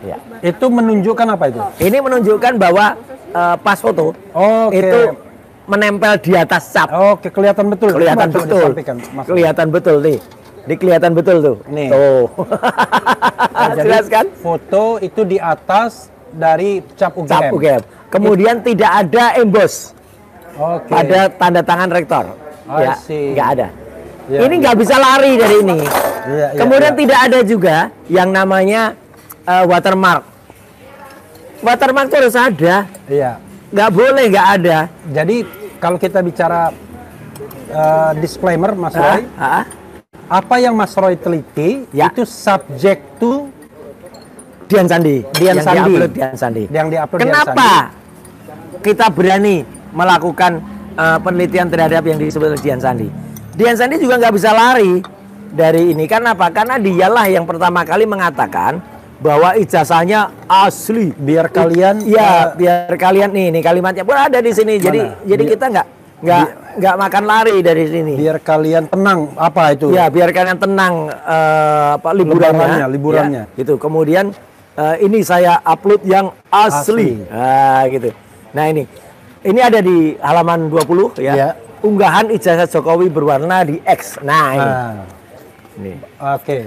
Ya. Itu menunjukkan apa itu? Ini menunjukkan bahwa pas foto itu menempel di atas cap. Oke, kelihatan betul. Kelihatan betul. Kelihatan betul nih. Ini kelihatan betul tuh. Nih. Tuh. Jelas kan? Foto itu di atas dari cap UGM. Cap UGM. Kemudian tidak ada emboss. Oke. Pada tanda tangan rektor. Ya, nggak ada. Ya, ini nggak bisa lari dari ini. Kemudian tidak ada juga yang namanya watermark. Watermark itu harus ada. Iya. Nggak boleh nggak ada. Jadi kalau kita bicara disclaimer, Mas Roy, apa yang Mas Roy teliti itu subject to Dian Sandi. Dian Sandi. Dian Sandi. Yang diupload Dian Kenapa Sandi. Kita berani melakukan penelitian terhadap yang disebut oleh Dian Sandi? Dian Sandi juga nggak bisa lari dari ini. Karena apa? Karena dialah yang pertama kali mengatakan bahwa ijazahnya asli. Biar kalian biar kalian nih kalimatnya pun ada di sini. Jadi kita nggak makan lari dari sini. Biar kalian tenang, apa itu? Ya, biar kalian tenang liburannya. Ya, gitu. Kemudian ini saya upload yang asli. Nah, gitu. Nah, ini ada di halaman 20 ya. Unggahan ijazah Jokowi berwarna di X. Nah, ini. Oke.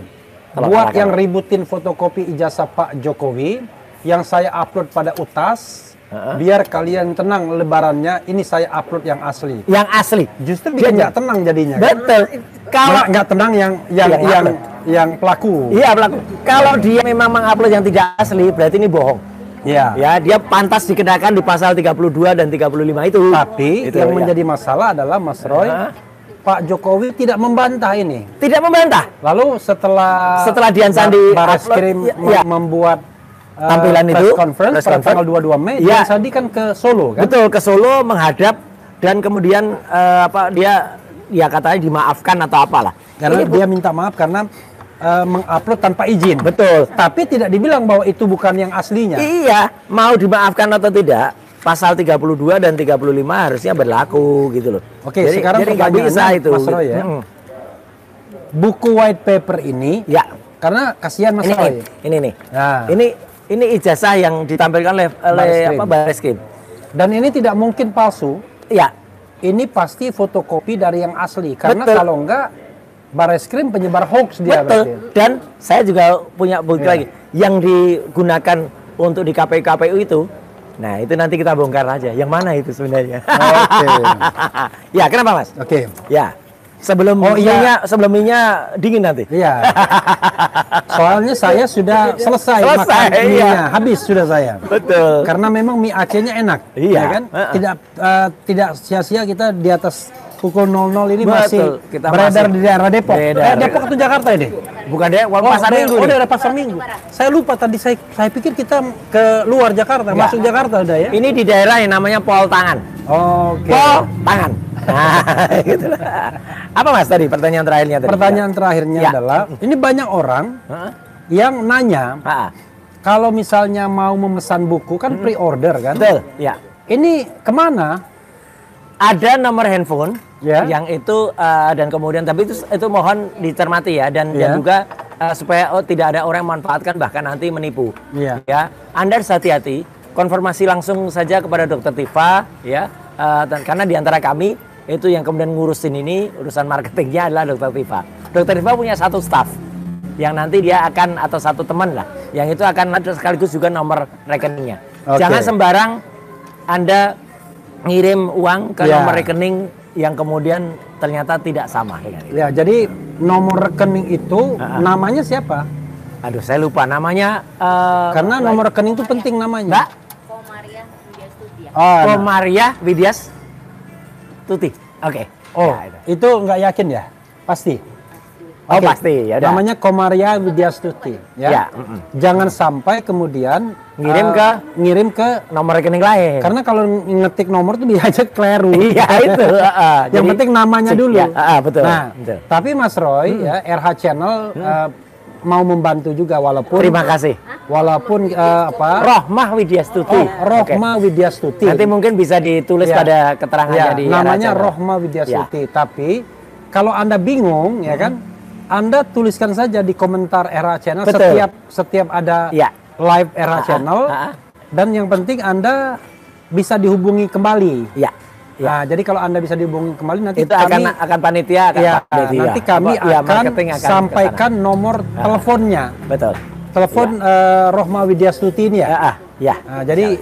Buat yang ributin fotokopi ijazah Pak Jokowi yang saya upload pada UTAS, biar kalian tenang lebarannya, ini saya upload yang asli. Yang asli. Justru bikin nggak tenang jadinya. Betul. Kan? Kalau nggak tenang yang pelaku. Iya, pelaku. Kalau dia memang mengupload yang tidak asli, berarti ini bohong. Ya. Ya, dia pantas dikenakan di pasal 32 dan 35 itu. Tapi yang menjadi masalah adalah Mas Roy, Pak Jokowi tidak membantah ini. Tidak membantah. Lalu setelah Dian Sandi Barreskrim membuat tampilan itu conference pada tanggal 22 Mei, Dian Sandi kan ke Solo kan? Betul, ke Solo menghadap dan kemudian dia katanya dimaafkan atau apalah. Karena dia minta maaf karena mengupload tanpa izin. Betul. Tapi tidak dibilang bahwa itu bukan yang aslinya. Iya, mau dimaafkan atau tidak, pasal 32 dan 35 harusnya berlaku gitu loh. Oke, sekarang pertanyaannya itu, Mas Roy ya. Buku white paper ini, karena kasihan Mas Roy. Ini nih. Nah. Ini ijazah yang ditampilkan oleh Barreskrim. Dan ini tidak mungkin palsu. Iya. Ini pasti fotokopi dari yang asli. Karena kalau enggak, Barreskrim penyebar hoax dia. Betul. Dan saya juga punya bukti lagi. Yang digunakan untuk di KPU itu, nah itu nanti kita bongkar aja. Yang mana itu sebenarnya? Oke. Ya, kenapa Mas? Oke. Ya. Sebelum minyak dingin nanti. Iya. Soalnya saya sudah selesai makan mie-nya, habis sudah saya. Betul. Karena memang mie Acehnya enak, ya kan? Tidak sia-sia kita di atas pukul 00 ini masih beredar di daerah Depok. Depok atau Jakarta ini? Bukan deh, pasar Minggu. Oh, daerah pasar Minggu. Saya lupa tadi saya pikir kita ke luar Jakarta, masuk Jakarta udah ya. Ini di daerah yang namanya Pol Tangan. Oke. Pol Tangan. Nah, gitu. Apa Mas tadi pertanyaan terakhirnya tadi? Pertanyaan terakhirnya adalah ini banyak orang yang nanya kalau misalnya mau memesan buku kan pre-order kan? Betul, ya. Ini kemana? Ada nomor handphone yang itu dan kemudian tapi itu mohon dicermati ya dan juga supaya tidak ada orang yang memanfaatkan bahkan nanti menipu. Ya, Anda harus hati-hati. Konfirmasi langsung saja kepada Dokter Tifa ya. Karena di antara kami itu yang kemudian ngurusin ini urusan marketingnya adalah Dokter Tifa. Dokter Tifa punya satu staff yang nanti dia akan atau satu teman lah yang itu akan ada sekaligus juga nomor rekeningnya. Jangan sembarang Anda ngirim uang ke nomor rekening yang kemudian ternyata tidak sama dengan itu. Ya, jadi nomor rekening itu namanya siapa? Aduh, saya lupa namanya. Karena nomor rekening itu penting namanya. Komaria Widya Stuti. Komaria Widya Stuti. Oke. Oh, ya, itu nggak yakin ya? Pasti. Oh pasti, ya udah. Namanya Komaria Widyastuti, ya. Jangan sampai kemudian ngirim ke nomor rekening lain. Karena kalau ngetik nomor tuh bisa aja keliru. Iya itu. Yang penting namanya dulu. Ya, betul. Nah, betul. Tapi Mas Roy ya RH Channel mau membantu juga walaupun. Terima kasih. Walaupun Rohmah Widyastuti. Rohmah Widyastuti. Nanti mungkin bisa ditulis pada keterangannya di namanya Rohmah Widyastuti. Tapi kalau Anda bingung ya kan, Anda tuliskan saja di komentar RH Channel. Setiap ada live RH Channel. Dan yang penting Anda bisa dihubungi kembali. Nah, jadi kalau Anda bisa dihubungi kembali nanti itu akan panitia nanti kami akan sampaikan nomor teleponnya. Betul. Telepon Rohmah Widyastuti ini ya. Nah, jadi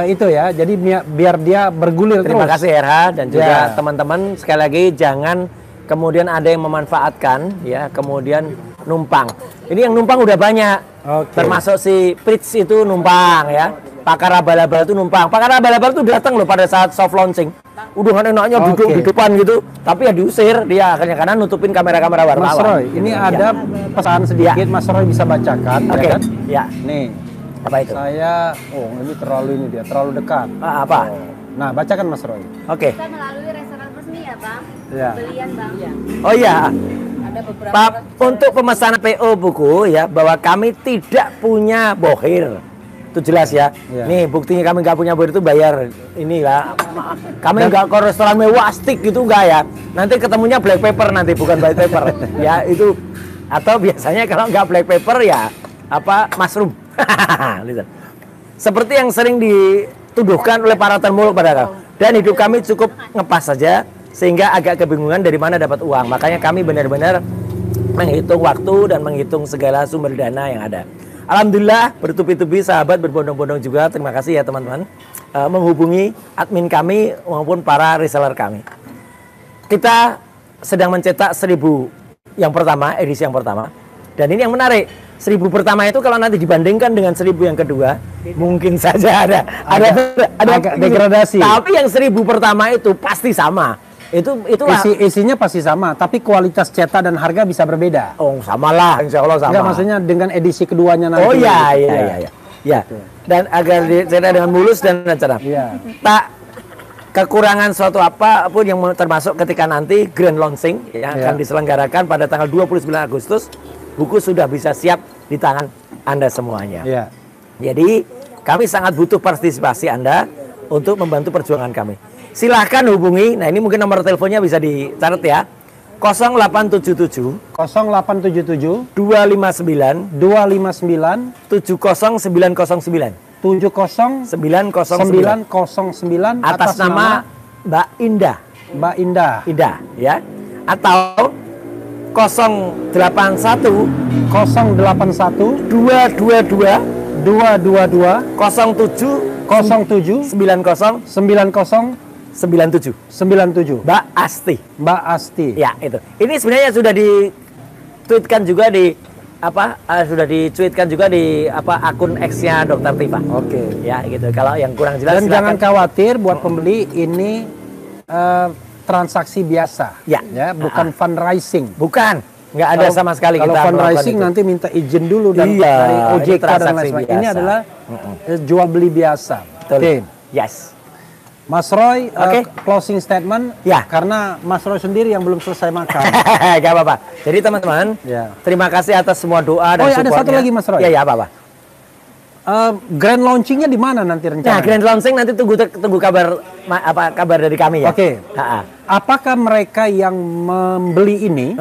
itu ya. Jadi biar dia bergulir Terima terus. kasih RH dan juga teman-teman sekali lagi jangan kemudian ada yang memanfaatkan ya, kemudian numpang. Ini yang numpang udah banyak. Termasuk si Pritz itu numpang ya. Pakar abal-abal itu numpang. Pakar abal-abal itu datang loh pada saat soft launching. Udah enaknya duduk di depan gitu, tapi ya diusir dia akhirnya karena nutupin kamera-kamera wartawan. Mas Roy, ini ada pesan sedikit Mas Roy bisa bacakan. Oke. Ya. Nih. Apa itu? Saya ini terlalu dekat. Apa? Nah, bacakan Mas Roy. Oke. Kita melalui restoran resmi ya Bang. Ya. Belian Bang. Oh iya. Ada beberapa Untuk pemesanan PO buku ya, bahwa kami tidak punya bohir. Itu jelas ya. Nih buktinya kami nggak punya bohir itu bayar ini lah. Kami nggak ke restoran mewah astik gitu nggak ya. Nanti ketemunya black pepper nanti bukan white pepper. Ya itu. Atau biasanya kalau nggak black pepper ya mushroom. Seperti yang sering dituduhkan oleh para termuluk pada kami. Dan hidup kami cukup ngepas saja sehingga agak kebingungan dari mana dapat uang. Makanya kami benar-benar menghitung waktu dan menghitung segala sumber dana yang ada. Alhamdulillah bertubi-tubi sahabat berbondong-bondong juga. Terima kasih ya teman-teman menghubungi admin kami maupun para reseller kami. Kita sedang mencetak 1000 yang pertama, edisi yang pertama. Dan ini yang menarik, 1000 pertama itu kalau nanti dibandingkan dengan 1000 yang kedua, mungkin saja ada agak degradasi. Tapi yang 1000 pertama itu pasti sama. Itulah isinya pasti sama, tapi kualitas cetak dan harga bisa berbeda. Oh, samalah, insya Allah sama. Enggak, maksudnya dengan edisi keduanya nanti. Oh iya. Dan agar dicetak dengan mulus dan lancar. Tak kekurangan suatu apapun yang termasuk ketika nanti grand launching yang akan diselenggarakan pada tanggal 29 Agustus, buku sudah bisa siap di tangan Anda semuanya. Jadi kami sangat butuh partisipasi Anda untuk membantu perjuangan kami. Silahkan hubungi, nah ini mungkin nomor teleponnya bisa dicatat ya. 0877 259 70 909 atas nama Mbak Indah. Mbak Indah ya. Atau 081 222 07 97 Mbak Asti. Ya, itu. Ini sebenarnya sudah ditweetkan juga di akun X-nya Dr. Tifa. Ya, gitu. Kalau yang kurang jelas dan jangan khawatir buat pembeli, ini transaksi biasa. Bukan fundraising. Bukan. Nggak ada sama sekali kalau kita fundraising nanti minta izin dulu dari OJK dan lain sebagainya. Ini adalah jual beli biasa. Yes. Mas Roy, closing statement. Karena Mas Roy sendiri yang belum selesai makan. Gak apa-apa. Jadi teman-teman, terima kasih atas semua doa dan supportnya. Ada satu lagi Mas Roy. Iya, apa-apa. Grand launchingnya di mana nanti rencana? Nah, grand launching nanti tunggu kabar dari kami ya. Apakah mereka yang membeli ini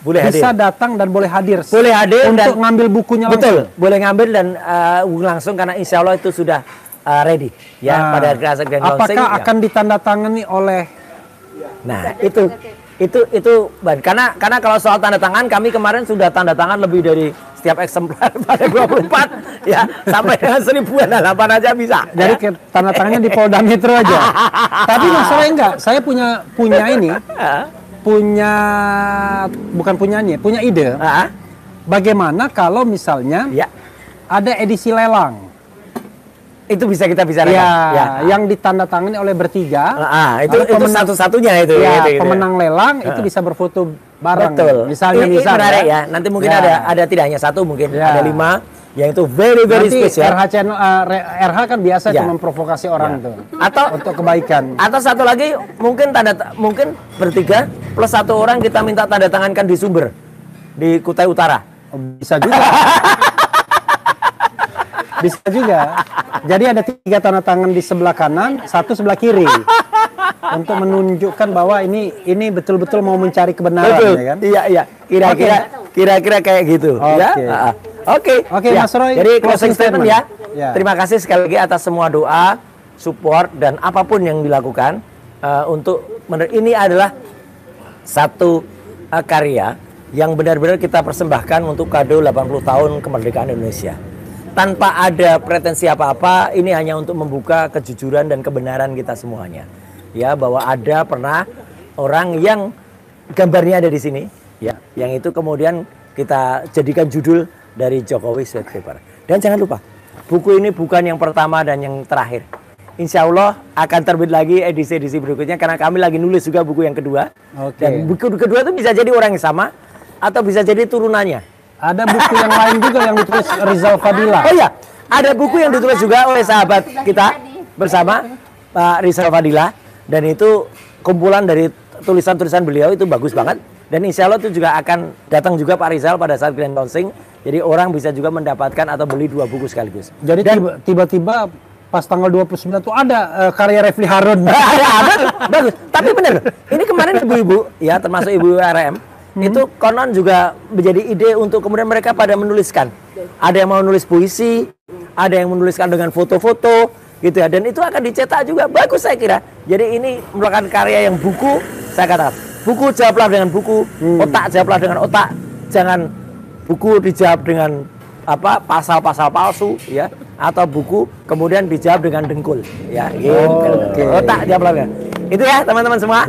bisa datang dan boleh hadir? Boleh hadir untuk ngambil bukunya langsung. Betul, boleh ngambil dan langsung karena insya Allah itu sudah ready ya pada saat grand launching. Apakah akan ditandatangani oleh? Nah, itu karena kalau soal tanda tangan kami kemarin sudah tanda tangan lebih dari setiap eksemplar pada 24 ya sampai dengan 1000-an halaman aja bisa. Jadi tanda tangannya di Polda Metro aja. Tapi masalahnya enggak, saya punya ide. Bagaimana kalau misalnya ada edisi lelang? Itu bisa kita bicarakan. Yang ditandatangani oleh bertiga. Itu satu-satunya itu. Pemenang lelang itu bisa berfoto barang. Betul. Misalnya ini menarik ya. Nanti mungkin ada tidak hanya satu, mungkin ada 5 yang itu very spesial. RH channel RH kan biasa cuma memprovokasi orang tuh. Atau untuk kebaikan. Atau satu lagi mungkin mungkin bertiga plus 1 orang kita minta tanda tangankan di Sumber di Kutai Utara. Bisa juga. Bisa juga. Jadi ada 3 tanda tangan di sebelah kanan, 1 sebelah kiri. Untuk menunjukkan bahwa ini betul-betul mau mencari kebenaran. Betul. Ya kan? Iya. Kira-kira kayak gitu. Ya. Oke, Mas Roy. Jadi closing statement ya. Terima kasih sekali lagi atas semua doa, support dan apapun yang dilakukan ini adalah satu karya yang benar-benar kita persembahkan untuk kado 80 tahun kemerdekaan Indonesia. Tanpa ada pretensi apa-apa, ini hanya untuk membuka kejujuran dan kebenaran kita semuanya. Ya, bahwa ada pernah orang yang gambarnya ada di sini, ya, yang itu kemudian kita jadikan judul dari Jokowi Sweat Paper. Dan jangan lupa, buku ini bukan yang pertama dan yang terakhir. Insya Allah akan terbit lagi edisi-edisi berikutnya karena kami lagi nulis juga buku yang kedua. Dan buku kedua itu bisa jadi orang yang sama atau bisa jadi turunannya. Ada buku yang lain juga yang ditulis Rizal Fadila. Oh iya, ada buku yang ditulis juga oleh sahabat kita bersama Pak Rizal Fadila. Dan itu kumpulan dari tulisan-tulisan beliau itu bagus banget. Dan insya Allah itu juga akan datang juga Pak Rizal pada saat grand launching. Jadi orang bisa juga mendapatkan atau beli 2 buku sekaligus. Jadi tiba-tiba pas tanggal 29 tuh ada karya Refli Harun. ada, bagus. Tapi bener, ini kemarin ibu-ibu, ya termasuk ibu RM, itu konon juga menjadi ide untuk kemudian mereka pada menuliskan. Ada yang mau nulis puisi, ada yang menuliskan dengan foto-foto, gitu ya. Dan itu akan dicetak juga, bagus saya kira. Jadi ini merupakan karya yang buku, saya katakan, buku jawablah dengan buku, otak jawablah dengan otak, jangan buku dijawab dengan pasal-pasal palsu, ya, atau buku kemudian dijawab dengan dengkul, ya. Gitu. Otak jawablah. Itu ya teman-teman semua.